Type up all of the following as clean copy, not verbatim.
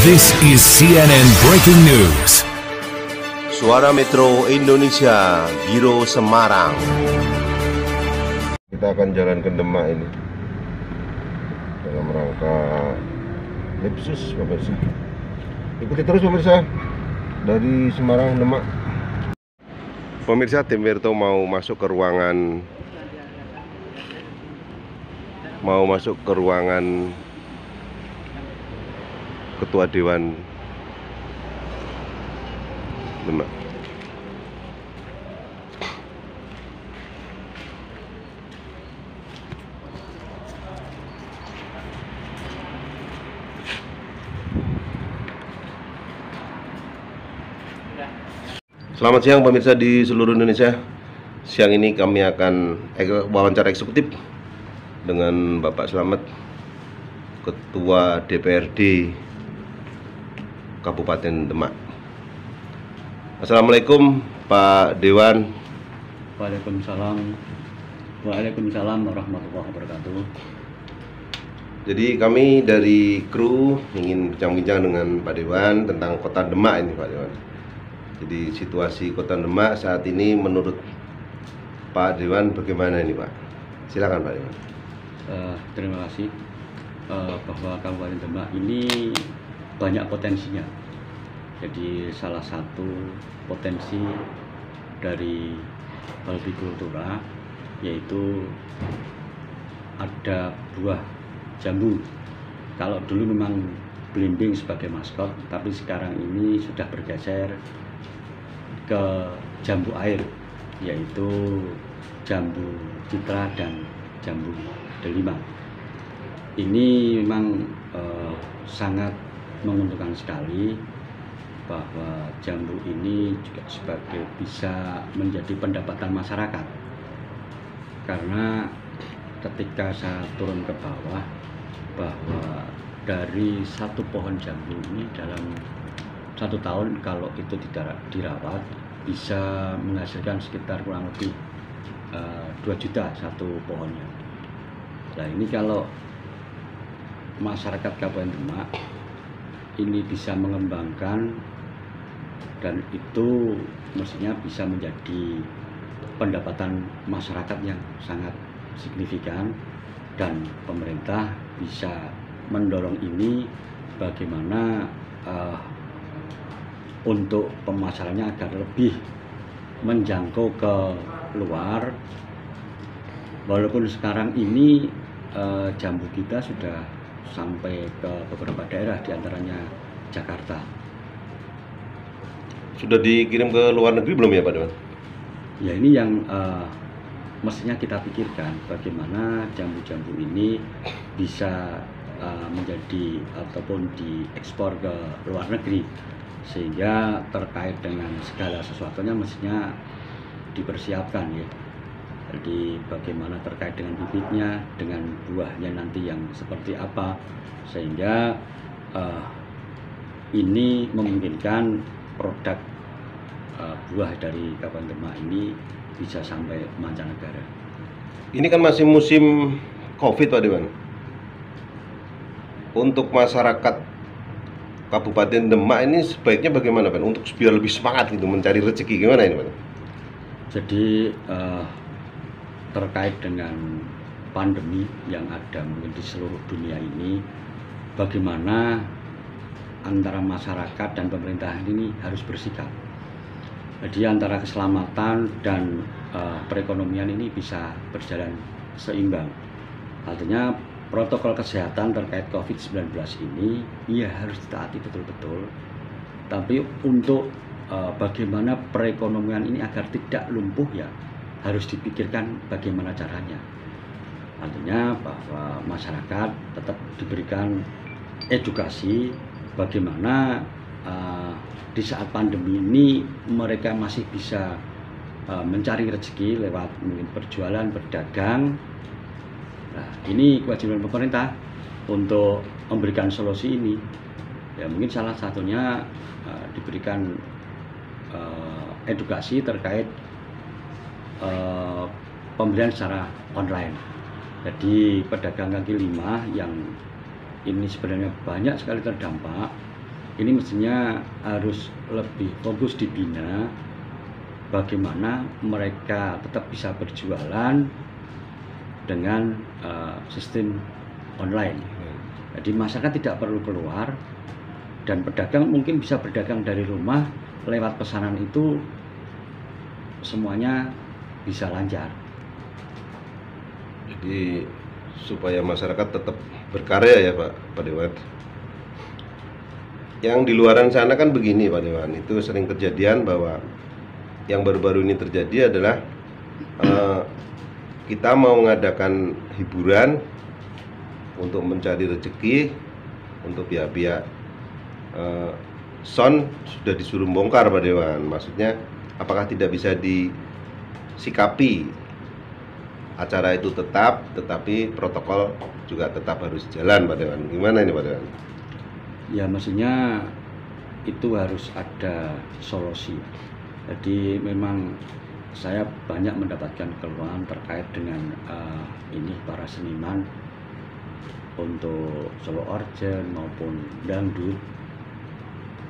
This is CNN Breaking News. Suara Metro Indonesia, Biro Semarang. Kita akan jalan ke Demak ini dalam rangka Lipsus, pemirsa. Ikuti terus pemirsa dari Semarang Demak. Pemirsa, tim Wirto mau masuk ke ruangan Ketua Dewan Demak. Selamat siang pemirsa di seluruh Indonesia. Siang ini kami akan wawancara eksekutif dengan Bapak Slamet, Ketua DPRD Kabupaten Demak. Assalamualaikum Pak Dewan. Waalaikumsalam warahmatullahi wabarakatuh. Jadi kami dari kru ingin bincang-bincang dengan Pak Dewan tentang Kota Demak ini, Pak Dewan. Jadi situasi Kota Demak saat ini menurut Pak Dewan bagaimana ini, Pak? Silakan Pak Dewan. Terima kasih. Bahwa Kabupaten Demak ini banyak potensinya. Jadi salah satu potensi dari hortikultura yaitu ada buah jambu. Kalau dulu memang belimbing sebagai maskot, tapi sekarang ini sudah bergeser ke jambu air, yaitu jambu citra dan jambu delima. Ini memang sangat menguntungkan sekali bahwa jambu ini juga sebagai bisa menjadi pendapatan masyarakat, karena ketika saya turun ke bawah bahwa dari satu pohon jambu ini dalam 1 tahun kalau itu tidak dirawat bisa menghasilkan sekitar kurang lebih 2 juta satu pohonnya. Nah, ini kalau masyarakat Kabupaten Demak ini bisa mengembangkan, dan itu mestinya bisa menjadi pendapatan masyarakat yang sangat signifikan, dan pemerintah bisa mendorong ini bagaimana untuk pemasarannya agar lebih menjangkau ke luar. Walaupun sekarang ini jambu kita sudah sampai ke beberapa daerah, diantaranya Jakarta. Sudah dikirim ke luar negeri belum ya Pak Dewan? Ya, ini yang mestinya kita pikirkan, bagaimana jambu-jambu ini bisa menjadi ataupun diekspor ke luar negeri, sehingga terkait dengan segala sesuatunya mestinya dipersiapkan ya. Jadi bagaimana terkait dengan bibitnya, dengan buahnya nanti yang seperti apa, sehingga ini memungkinkan produk buah dari Kabupaten Demak ini bisa sampai mancanegara. Ini kan masih musim COVID Pak Dewan. Untuk masyarakat Kabupaten Demak ini sebaiknya bagaimana Pak? Untuk biar lebih semangat gitu mencari rezeki, gimana ini Pak? Jadi terkait dengan pandemi yang ada mungkin di seluruh dunia ini, bagaimana antara masyarakat dan pemerintah ini harus bersikap. Jadi antara keselamatan dan perekonomian ini bisa berjalan seimbang. Artinya protokol kesehatan terkait COVID-19 ini ya harus ditaati betul-betul. Tapi untuk bagaimana perekonomian ini agar tidak lumpuh ya harus dipikirkan bagaimana caranya. Artinya bahwa masyarakat tetap diberikan edukasi bagaimana di saat pandemi ini mereka masih bisa mencari rezeki lewat mungkin berjualan, berdagang. Nah, ini kewajiban pemerintah untuk memberikan solusi ini. Ya, mungkin salah satunya diberikan edukasi terkait pembelian secara online. Jadi pedagang kaki lima yang ini sebenarnya banyak sekali terdampak, ini mestinya harus lebih fokus dibina bagaimana mereka tetap bisa berjualan dengan sistem online. Jadi masyarakat tidak perlu keluar dan pedagang mungkin bisa berdagang dari rumah lewat pesanan itu, semuanya bisa lancar. Jadi supaya masyarakat tetap berkarya ya Pak Dewan. Yang di luaran sana kan begini Pak Dewan, itu sering kejadian bahwa yang baru-baru ini terjadi adalah kita mau mengadakan hiburan untuk mencari rezeki untuk pihak-pihak sound sudah disuruh bongkar Pak Dewan. Maksudnya apakah tidak bisa disikapi acara itu tetap, tetapi protokol juga tetap harus jalan Pak Dewan. Gimana ini Pak Dewan? Ya maksudnya itu harus ada solusi. Jadi memang saya banyak mendapatkan keluhan terkait dengan ini para seniman untuk solo organ maupun dangdut,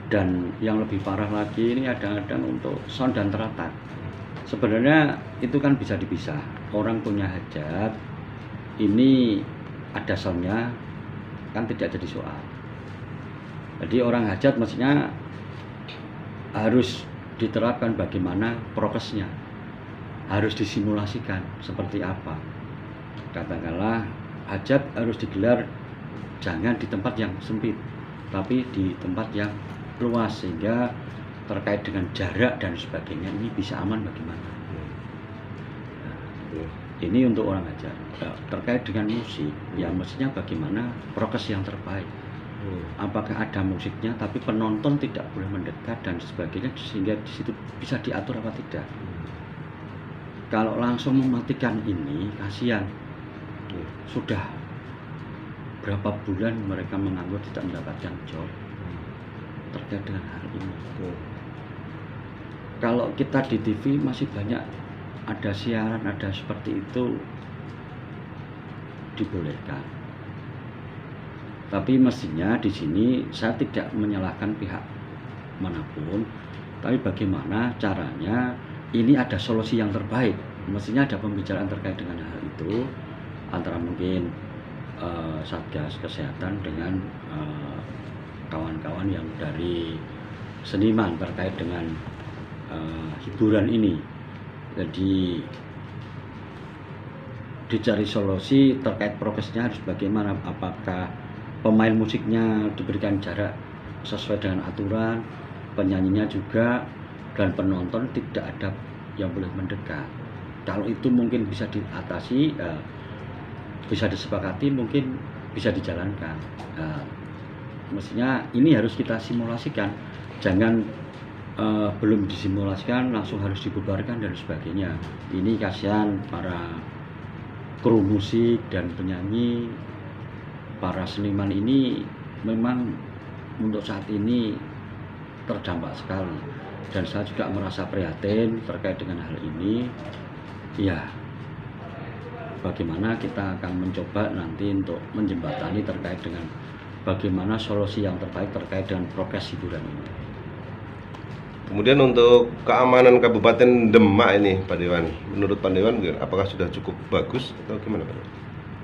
dan yang lebih parah lagi ini kadang-kadang untuk sound dan teratak. Sebenarnya itu kan bisa dipisah. Orang punya hajat, ini ada soundnya kan tidak jadi soal. Jadi orang hajat maksudnya harus diterapkan bagaimana prokesnya, harus disimulasikan seperti apa. Katakanlah hajat harus digelar jangan di tempat yang sempit, tapi di tempat yang luas sehingga terkait dengan jarak dan sebagainya ini bisa aman bagaimana. Nah, ini untuk orang hajat. Terkait dengan musik, ya mestinya bagaimana prokes yang terbaik. Apakah ada musiknya tapi penonton tidak boleh mendekat dan sebagainya sehingga di situ bisa diatur apa tidak. Kalau langsung mematikan ini kasihan. Sudah berapa bulan mereka menganggur tidak mendapatkan job terkait dengan hal ini. Kalau kita di TV masih banyak ada siaran, ada seperti itu dibolehkan. Tapi mestinya di sini saya tidak menyalahkan pihak manapun, tapi bagaimana caranya ini ada solusi yang terbaik. Mestinya ada pembicaraan terkait dengan hal itu antara mungkin Satgas Kesehatan dengan kawan-kawan yang dari seniman terkait dengan hiburan ini. Jadi dicari solusi terkait prokesnya harus bagaimana, apakah pemain musiknya diberikan jarak sesuai dengan aturan, penyanyinya juga, dan penonton tidak ada yang boleh mendekat. Kalau itu mungkin bisa diatasi, bisa disepakati, mungkin bisa dijalankan. Mestinya ini harus kita simulasikan, jangan belum disimulasikan langsung harus dibubarkan dan sebagainya. Ini kasihan para kru musik dan penyanyi, para seniman ini memang untuk saat ini terdampak sekali, dan saya juga merasa prihatin terkait dengan hal ini. Ya, bagaimana kita akan mencoba nanti untuk menjembatani terkait dengan bagaimana solusi yang terbaik terkait dengan prokes hiburan ini. Kemudian untuk keamanan Kabupaten Demak ini Pak Dewan, menurut Pak Dewan apakah sudah cukup bagus atau gimana Pak Dewan?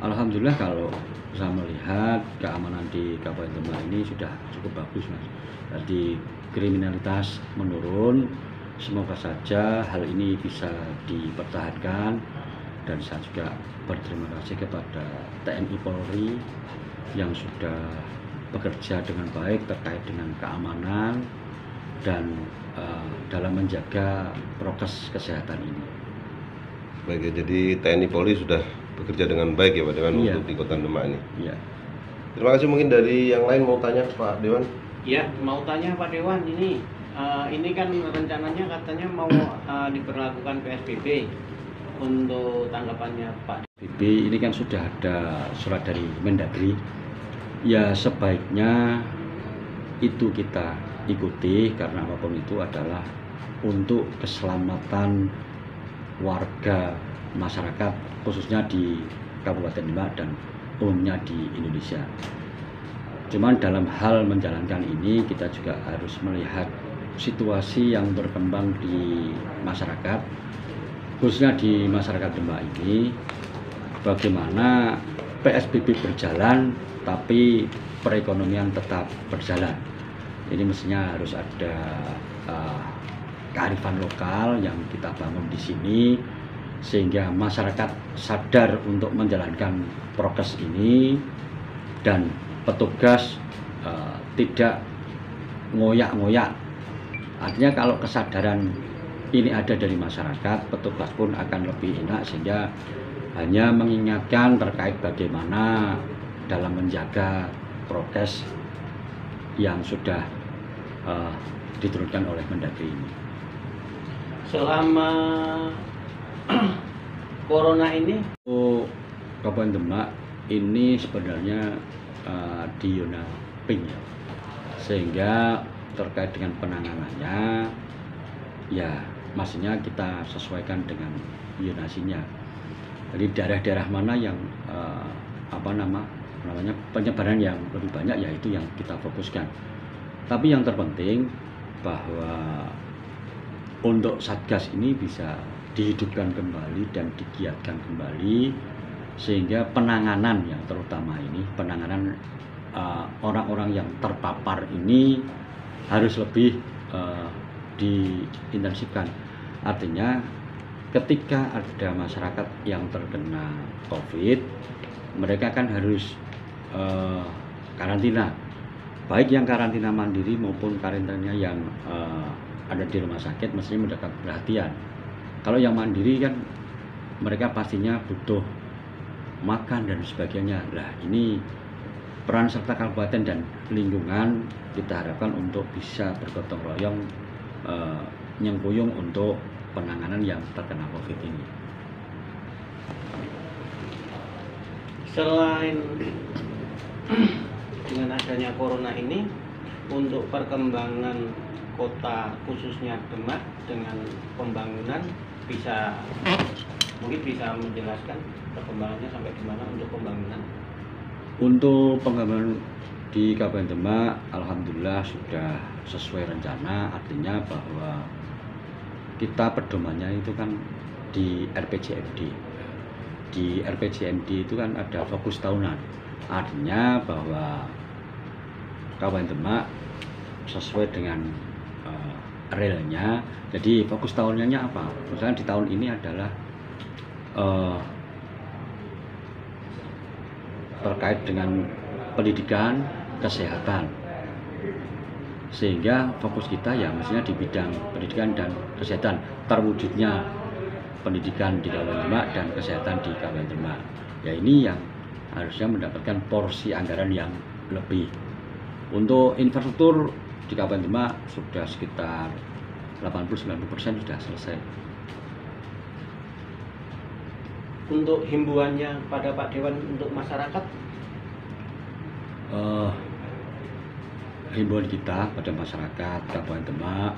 Alhamdulillah kalau saya melihat keamanan di Kabupaten Demak ini sudah cukup bagus Mas. Jadi kriminalitas menurun, semoga saja hal ini bisa dipertahankan, dan saya juga berterima kasih kepada TNI Polri yang sudah bekerja dengan baik terkait dengan keamanan dan dalam menjaga prokes kesehatan ini. Baik ya, jadi TNI Polri sudah bekerja dengan baik ya Pak Dewan untuk di Kota Demak ini. Iya. Terima kasih. Mungkin dari yang lain mau tanya Pak Dewan? Iya, mau tanya Pak Dewan, ini kan rencananya katanya mau diberlakukan PSBB. Untuk tanggapannya Pak PSBB ini kan sudah ada surat dari Mendagri. Ya sebaiknya itu kita ikuti karena apapun itu adalah untuk keselamatan warga masyarakat khususnya di Kabupaten Demak dan umumnya di Indonesia. Cuman dalam hal menjalankan ini kita juga harus melihat situasi yang berkembang di masyarakat, khususnya di masyarakat Demak ini, bagaimana PSBB berjalan tapi perekonomian tetap berjalan. Ini mestinya harus ada kearifan lokal yang kita bangun di sini sehingga masyarakat sadar untuk menjalankan prokes ini dan petugas tidak ngoyak-ngoyak. Artinya kalau kesadaran ini ada dari masyarakat, petugas pun akan lebih enak sehingga hanya mengingatkan terkait bagaimana dalam menjaga prokes yang sudah diturunkan oleh Mendagri ini. Selama corona ini, Kabupaten Demak ini sebenarnya di zona pink ya, sehingga terkait dengan penanganannya ya maksudnya kita sesuaikan dengan zonasinya. Jadi daerah-daerah mana yang namanya penyebaran yang lebih banyak yaitu yang kita fokuskan. Tapi yang terpenting bahwa untuk Satgas ini bisa dihidupkan kembali dan digiatkan kembali sehingga penanganan yang terutama ini penanganan orang-orang yang terpapar ini harus lebih diintensifkan. Artinya ketika ada masyarakat yang terkena COVID, mereka kan harus karantina, baik yang karantina mandiri maupun karantina yang ada di rumah sakit mestinya mendapat perhatian. Kalau yang mandiri kan mereka pastinya butuh makan dan sebagainya. Nah, ini peran serta kabupaten dan lingkungan kita harapkan untuk bisa bergotong royong nyengkuyung untuk penanganan yang terkena COVID ini. selain dengan adanya corona ini, untuk perkembangan kota khususnya Demak dengan pembangunan mungkin bisa menjelaskan perkembangannya sampai di mana untuk pembangunan? Untuk pengembangan di Kabupaten Demak, alhamdulillah sudah sesuai rencana. Artinya bahwa kita pedomannya itu kan di RPJMD. Di RPJMD itu kan ada fokus tahunan. Artinya bahwa Kabupaten Demak sesuai dengan realnya. Jadi fokus tahunannya apa? Misalnya di tahun ini adalah terkait dengan pendidikan, kesehatan, sehingga fokus kita ya mestinya di bidang pendidikan dan kesehatan, terwujudnya pendidikan di Kabupaten Demak dan kesehatan di Kabupaten Demak. Ya ini yang harusnya mendapatkan porsi anggaran yang lebih. Untuk infrastruktur di Kabupaten Demak sudah sekitar 80-90% sudah selesai. Untuk himbauannya pada Pak Dewan untuk masyarakat? Himbauan kita pada masyarakat Kabupaten Demak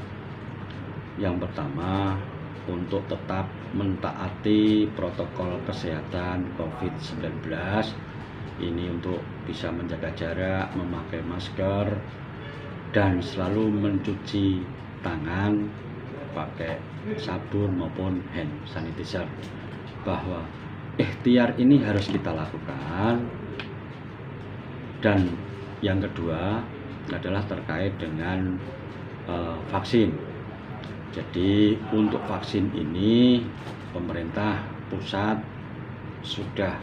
yang pertama untuk tetap mentaati protokol kesehatan COVID-19 ini untuk bisa menjaga jarak, memakai masker, dan selalu mencuci tangan pakai sabun maupun hand sanitizer. Bahwa ikhtiar ini harus kita lakukan. Dan yang kedua adalah terkait dengan vaksin. Jadi untuk vaksin ini pemerintah pusat sudah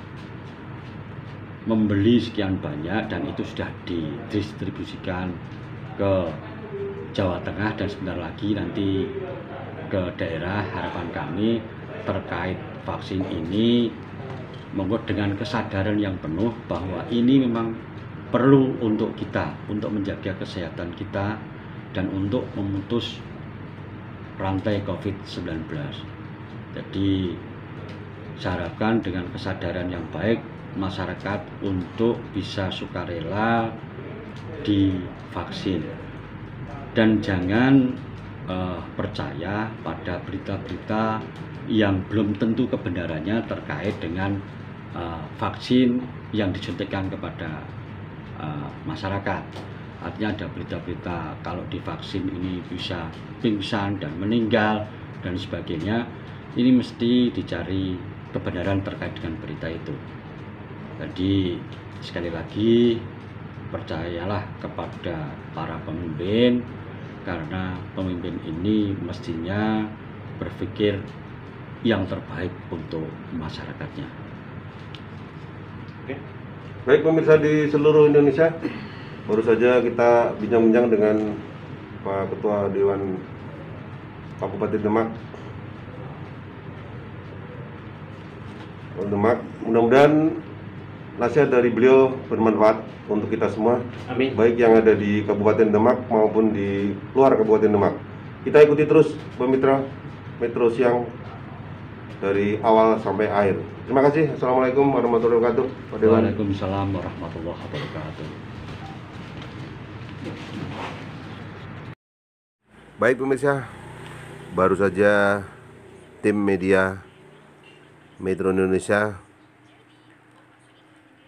membeli sekian banyak dan itu sudah didistribusikan ke Jawa Tengah dan sebentar lagi nanti ke daerah. Harapan kami terkait vaksin ini monggo dengan kesadaran yang penuh bahwa ini memang perlu untuk kita, untuk menjaga kesehatan kita dan untuk memutus rantai COVID-19. Jadi saya harapkan dengan kesadaran yang baik masyarakat untuk bisa sukarela divaksin dan jangan percaya pada berita-berita yang belum tentu kebenarannya terkait dengan vaksin yang disuntikan kepada masyarakat. Artinya ada berita-berita kalau divaksin ini bisa pingsan dan meninggal dan sebagainya. Ini mesti dicari kebenaran terkait dengan berita itu. Jadi sekali lagi percayalah kepada para pemimpin, karena pemimpin ini mestinya berpikir yang terbaik untuk masyarakatnya. Oke. Baik pemirsa di seluruh Indonesia, baru saja kita bincang-bincang dengan Pak Ketua Dewan Kabupaten Demak. Mudah-mudahan nasihat dari beliau bermanfaat untuk kita semua, Amin. baik yang ada di Kabupaten Demak maupun di luar Kabupaten Demak. Kita ikuti terus pemirsa Metro Siang dari awal sampai akhir. Terima kasih. Assalamualaikum warahmatullahi wabarakatuh. Pak Dewan. Waalaikumsalam warahmatullahi wabarakatuh. Baik pemirsa, baru saja tim media Metro Indonesia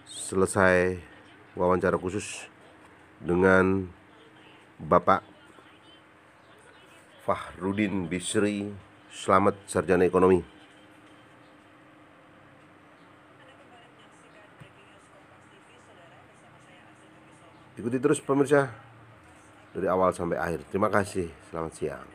selesai wawancara khusus dengan Bapak Fahrudin Bisri, Slamet Sarjana Ekonomi. Ikuti terus pemirsa dari awal sampai akhir. Terima kasih. Selamat siang.